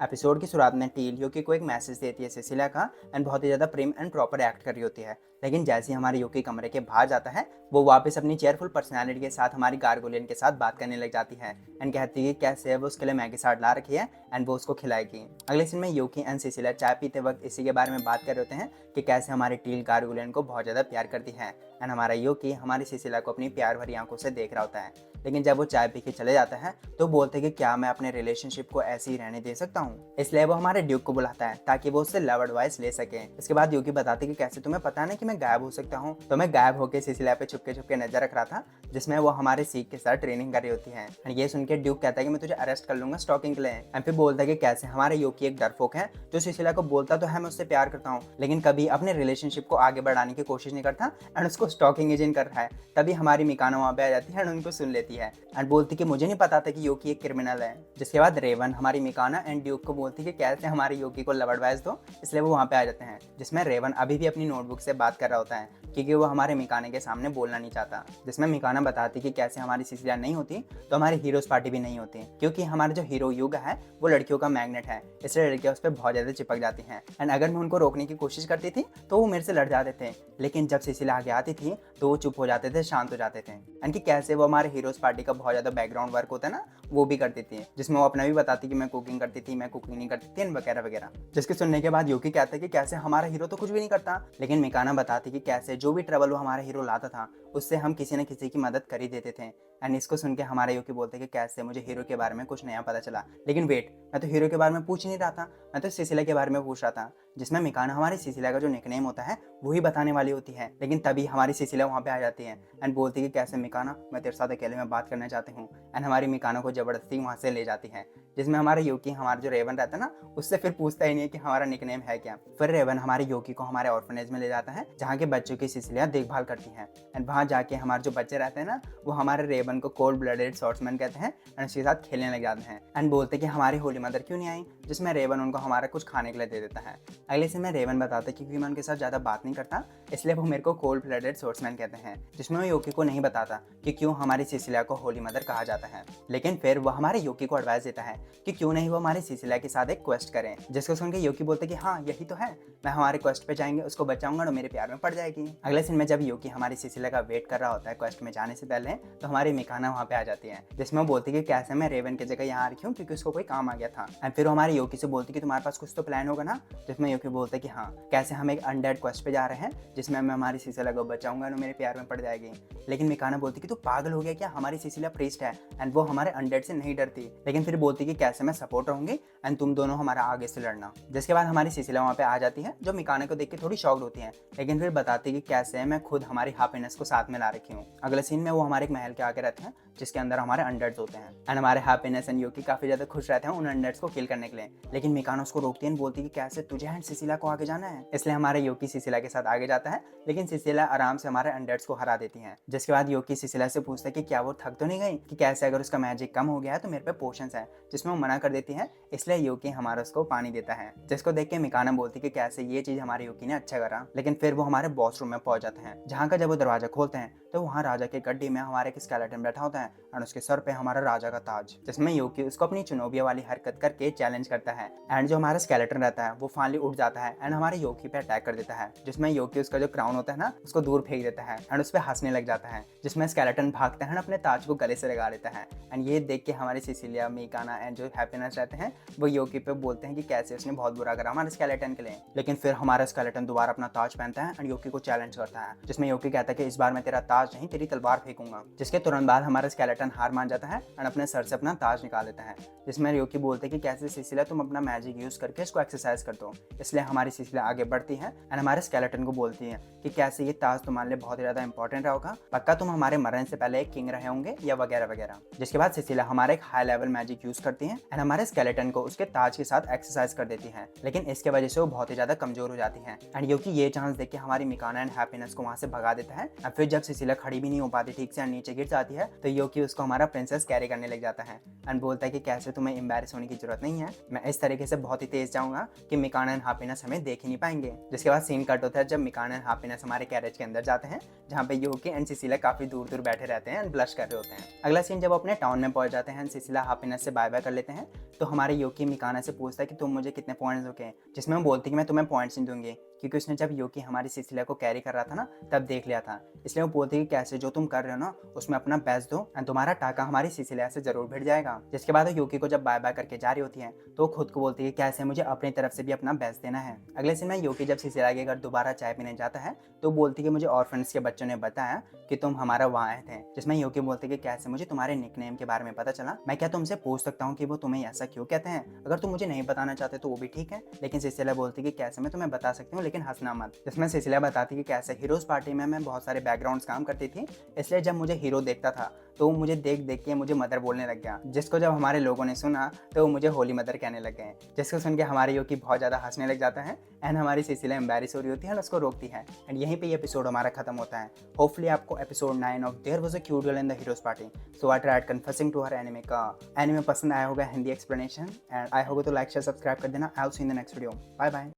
Episode की शुरुआत में टील यूकी को एक मैसेज देती है सिसिलिया का एंड बहुत ही ज़्यादा प्रिम एंड प्रॉपर एक्ट कर रही होती है। लेकिन जैसे ही हमारे यूकी कमरे के बाहर जाता है वो वापस अपनी चेयरफुल पर्सनैलिटी के साथ हमारी गार्गोलियन के साथ बात करने लग जाती है एंड कहती है कि कैसे वो उसके लिए मैगी साथ ला रखी है एंड वो उसको खिलाएगी। अगले सीन में यूकी एंड सिसिलिया चाय पीते वक्त इसी के बारे में बात कर रहे होते हैं कि कैसे हमारी टील गार्गोलियन को बहुत ज़्यादा प्यार करती है एंड हमारा यूकी हमारी सिसिलिया को अपनी प्यार भरी आंखों से देख रहा होता है। लेकिन जब वो चाय पी के चले जाता है तो बोलते हैं कि क्या मैं अपने रिलेशनशिप को ऐसे ही रहने दे सकता हूँ। इसलिए वो हमारे ड्यूक को बुलाता है ताकि वो उससे लव एडवाइस ले सके। इसके बाद ड्यूक बताती है कि कैसे तुम्हें पता नहीं कि मैं गायब हो सकता हूँ। तो मैं गायब होकर सिसिलिया पे छुपके छुपके नजर रख रहा था जिसमें वो हमारे सीख के साथ ट्रेनिंग कर रही होती है। ये सुन के ड्यूक कहता है कि मैं तुझे अरेस्ट कर लूंगा स्टॉकिंग के लिए। एंड फिर बोलता है कि कैसे हमारे यूकी एक डरपोक है जो सिसिलिया को बोलता तो है मैं उससे प्यार करता हूँ लेकिन कभी अपने रिलेशनशिप को आगे बढ़ाने की कोशिश नहीं करता एंड उसको स्टॉकिंग एजेंट कर रहा है। तभी हमारी मिकाना वहाँ पे आ जाती है एंड उनको सुन लेती है एंड बोलती कि मुझे नहीं पता था कि यूकी एक क्रिमिनल है। जिसके बाद रेवन हमारी मिकाना एंड ड्यूक को बोलती कि कैसे हमारी यूकी को लव एडवाइस दो, इसलिए वो वहाँ पे आ जाते हैं। जिसमें रेवन अभी भी अपनी नोटबुक से बात कर रहा होता है क्योंकि वो हमारे मिकाने के सामने बोलना नहीं चाहता। जिसमें मिकाना बताती कि कैसे हमारी सिसिलिया नहीं होती तो हमारी हीरोज पार्टी भी नहीं होती क्योंकि हमारा जो हीरो युग है वो लड़कियों का मैग्नेट है, इसलिए लड़कियां उस पर बहुत ज़्यादा चिपक जाती हैं एंड अगर मैं उनको रोकने की कोशिश करती थी तो वो मेरे से लड़ जाते थे। लेकिन जब सिसिलिया आगे आती थी तो वो चुप हो जाते थे, शांत हो जाते थे एंड कि कैसे वो हमारे हीरोज पार्टी का बहुत ज़्यादा बैकग्राउंड वर्क होता है ना वो भी करती थी। जिसमें वो अपना भी बताती कि मैं कुकिंग करती थी, मैं कुकिंग नहीं करती थी वगैरह वगैरह। जिसके सुनने के बाद यूकी कहता है कि कैसे हमारा हीरो तो कुछ भी नहीं करता। लेकिन मिकाना बताती कि कैसे जो भी ट्रबल वो हमारा हीरो लाता था उससे हम किसी न किसी की मदद कर ही देते थे। एंड इसको सुन के हमारे यूकी बोलते कि कैसे मुझे हीरो के बारे में कुछ नया पता चला। लेकिन वेट, मैं तो हीरो के बारे में पूछ ही नहीं रहा था, मैं तो सिसिलिया के बारे में पूछ रहा था। जिसमें मिकाना हमारी सिसिलिया का जो निकनेम होता है वही बताने वाली होती है। लेकिन तभी हमारी सिसिलिया वहाँ पे आ जाती है एंड बोलती कि कैसे मिकाना मैं तेरे साथ अकेले में बात करना चाहती हूँ एंड हमारी मिकाना को जबरदस्ती वहाँ से ले जाती है। जिसमें हमारा यूकी हमारा जो रेवन रहता है ना उससे फिर पूछता ही नहीं है कि हमारा निकनेम है क्या। फिर रेवन हमारे यूकी को हमारे ऑर्फनेज में ले जाता है जहाँ के बच्चों की सिसिलिया देखभाल करती है एंड वहाँ जाके हमारे जो बच्चे रहते हैं ना वो हमारे रेवन को कोल्ड ब्लडेड स्वॉर्ड्समैन कहते हैं एंड उसके साथ खेलने लग जाते हैं एंड बोलते कि हमारी होली मदर क्यों नहीं आई। जिसमें रेवन उनको हमारा कुछ खाने के लिए दे देता है। अगले से में रेवन बताता है क्योंकि मैं उनके साथ ज़्यादा बात नहीं करता इसलिए वो मेरे को कोल्ड ब्लडेड स्वॉर्ड्समैन कहते हैं। जिसमें वो यूकी को नहीं बताता कि क्यों हमारी सिसिलिया को होली मदर कहा जाता है। लेकिन फिर वो हमारे यूकी को एडवाइस देता है कि क्यों नहीं वो हमारी सिसिलिया के साथ एक क्वेस्ट करें। जिसको सुन के यूकी बोलते कि हाँ यही तो है, मैं हमारे क्वेस्ट पे जाएंगे, उसको बचाऊंगा तो मेरे प्यार में पड़ जाएगी। अगले सीन में जब यूकी हमारी सिसिलिया का वेट कर रहा होता है क्वेस्ट में जाने से पहले तो हमारी मिकाना वहाँ पे आ जाती है। जिसमें वो बोलती कि कैसे मैं रेवन की जगह यहाँ आ रखी हूँ क्योंकि उसको कोई काम आ गया था। एंड फिर वो हमारी यूकी से बोलती कि तुम्हारे पास कुछ तो प्लान होगा ना। जिसमें यूकी बोलते कि हाँ, कैसे हम एक अनडेड क्वेस्ट पे जा रहे हैं जिसमें मैं हमारी सिसिलिया को बचाऊंगा तो मेरे प्यार में पड़ जाएगी। लेकिन मिकाना बोलती कि तू पागल हो गया क्या, हमारी सिसिलिया प्रीस्ट है एंड वो हमारे अनडेड से नहीं डरती। लेकिन फिर बोलती कि कैसे मैं सपोर्ट रहूंगी एंड तुम दोनों हमारा आगे से लड़ना। जिसके बाद हमारी सिसिलिया वहाँ पे आ जाती है जो मिकाना को देख के थोड़ी शॉक्ड होती है लेकिन फिर बताती कि कैसे मैं खुद हमारी हैप्पीनेस को साथ में ला रखी हूँ। अगले सीन में वो हमारे एक महल के आगे रहते हैं जिसके अंदर हमारे अंडर्स होते हैं एंड हमारे हैप्पीनेस एंड यूकी काफी ज्यादा खुश रहते हैं उन अंडर्स को किल करने के लिए। लेकिन मिकाना उसको रोकती है, बोलती कि कैसे तुझे एंड सिसिलिया को आगे जाना है। इसलिए हमारे यूकी सिसिलिया के साथ आगे जाता है लेकिन सिसिलिया आराम से हमारे अंडर्स को हरा देती है। जिसके बाद यूकी सिसिलिया से पूछता है कि क्या वो थक तो नहीं गई, कि कैसे अगर उसका मैजिक कम हो गया है तो मेरे पे पोशंस है। जिसमें वो मना कर देती है इसलिए यूकी हमारा उसको पानी देता है। जिसको देख के मिकाना बोलती कि कैसे ये चीज हमारे यूकी ने अच्छा करा। लेकिन फिर वो हमारे बॉस रूम में पहुंच जाते हैं जहाँ का जब वो दरवाजा खोलते हैं तो वहाँ राजा के गड्डी में हमारे एक स्केलेटन बैठा होता है और उसके सर पे हमारा राजा का ताज। जिसमें यूकी उसको अपनी चुनौबिया वाली हरकत करके चैलेंज करता है एंड जो हमारा स्केलेटन रहता है वो फाइनली उठ जाता है एंड हमारे यूकी पे अटैक कर देता है। जिसमें यूकी उसका जो क्राउन होता है ना उसको दूर फेंक देता है एंड उस पर हंसने लग जाता है। जिसमें स्केलेटन भागता है अपने ताज को गले से लगा लेता है एंड ये देख के हमारी सिसिलिया, मिकाना एंड जो हैप्पीनेस रहते हैं वो यूकी पे बोलते हैं कि कैसे उसने बहुत बुरा करा हमारे स्केलेटन के लिए। लेकिन फिर हमारा स्केलेटन दोबारा अपना ताज पहनता है एंड यूकी को चैलेंज करता है। जिसमें यूकी कहता है कि इस बार मैं तेरा ताज नहीं तेरी तलवार फेंकूंगा। जिसके तुरंत बाद हमारा स्केलेटन हार मान जाता है एंड अपने सर से अपना ताज निकाल लेता है। जिसमें यूकी बोलते हैं कि कैसे सिसिलिया तुम अपना मैजिक यूज करके इसको एक्सरसाइज कर दो। इसलिए हमारी सिसिलिया आगे बढ़ती है एंड हमारे स्केलेटन को बोलती है कि कैसे ये ताज तुम्हारे लिए बहुत ही ज्यादा इंपॉर्टेंट होगा, पक्का तुम हमारे मरने से पहले एक किंग रहे होंगे या वगैरह वगैरह। जिसके बाद सिसिलिया हमारा एक हाई लेवल मैजिक यूज करती है एंड हमारे स्केलेटन को उसके ताज के साथ एक्सरसाइज कर देती है। लेकिन इसके वजह से वो बहुत ही ज्यादा कमजोर हो जाती है एंड यूकी ये चांस देख के हमारी मिकाना एंड हैप्पीनेस को वहां से भगा देता है। और फिर जब सिसिलिया खड़ी भी नहीं हो पाती ठीक से नीचे गिर जाती है तो यूकी उसको हमारा प्रिंसेस कैरी करने लग जाता है एंड बोलता है कि कैसे तुम्हें एम्बैरेस होने की जरूरत नहीं है, मैं इस तरीके से बहुत ही तेज जाऊंगा कि मिकाना एंड हैप्पीनेस हमें देख ही नहीं पाएंगे। जिसके बाद सीन कट होता है जब मिकाना एंड हैप्पीनेस हमारे कैरेज के अंदर जाते हैं जहाँ पे यूकी एंड सिसिलिया काफी दूर दूर बैठे रहते हैं एंड ब्लश कर रहे होते हैं। अगला सीन जब अपने टाउन में पहुंच जाते हैं, सिसिलिया हैप्पीनेस से बाय बाय कर लेते हैं तो हमारे यूकी यूकी मिकाना से पूछता है कि तुम मुझे कितने पॉइंट्स दोगे, जिसमें वो बोलती है कि मैं तुम्हें पॉइंट्स नहीं दूंगी, क्योंकि उसने जब यूकी हमारी सिसिलिया को कैरी कर रहा था ना तब देख लिया था। इसलिए वो बोलती है कि कैसे जो तुम कर रहे हो ना उसमें अपना बेस्ट दो एंड तुम्हारा टाका हमारी सिसिलिया से जरूर भिड़ जाएगा। जिसके बाद वो यूकी को जब बाय बाय करके जा रही होती है तो खुद को बोलती है कि कैसे मुझे अपनी तरफ से भी अपना बेस्ट देना है। अगले सीन में यूकी जब सिसिलिया के घर दोबारा चाय पीने जाता है तो बोलती है कि मुझे ऑर्फन्स के बच्चों ने बताया कि तुम हमारा वहाँ आए थे, जिसमें यूकी बोलती है कि कैसे मुझे तुम्हारे निकनेम के बारे में पता चला, मैं क्या तुमसे पूछ सकता हूँ कि वो तुम्हें ऐसा क्यों कहते हैं? अगर तुम मुझे नहीं बताना चाहते तो वो भी ठीक है, लेकिन सिसिलिया बोलती है कि कैसे मैं तुम्हें बता सकती हूँ लेकिन हंसना मत। जिसमें सिसिलिया बताती है कि कैसे हीरोज पार्टी में मैं बहुत सारे बैकग्राउंड्स काम करती थी, इसलिए जब मुझे हीरो देखता था तो वो मुझे देख देख के मुझे मदर बोलने लग गया, जिसको जब हमारे लोगों ने सुना तो वो मुझे होली मदर कहने लग गए, जिसको सुन के हमारे यूकी बहुत ज़्यादा हंसने लग जाता है एंड हमारी सिसिलिया एम्बैरिस हो रही होती है और उसको रोकती है एंड यहीं पे ये एपिसोड हमारा खत्म होता है। होपफुली आपको episode 9 of there was a cute girl in the heroes party so I tried confessing to her anime का एनिमे पसंद आया होगा हिंदी एक्सप्लेनेशन एंड आई होगा तो लाइक शेयर सब्सक्राइब कर देना। I will see in the next video. Bye bye.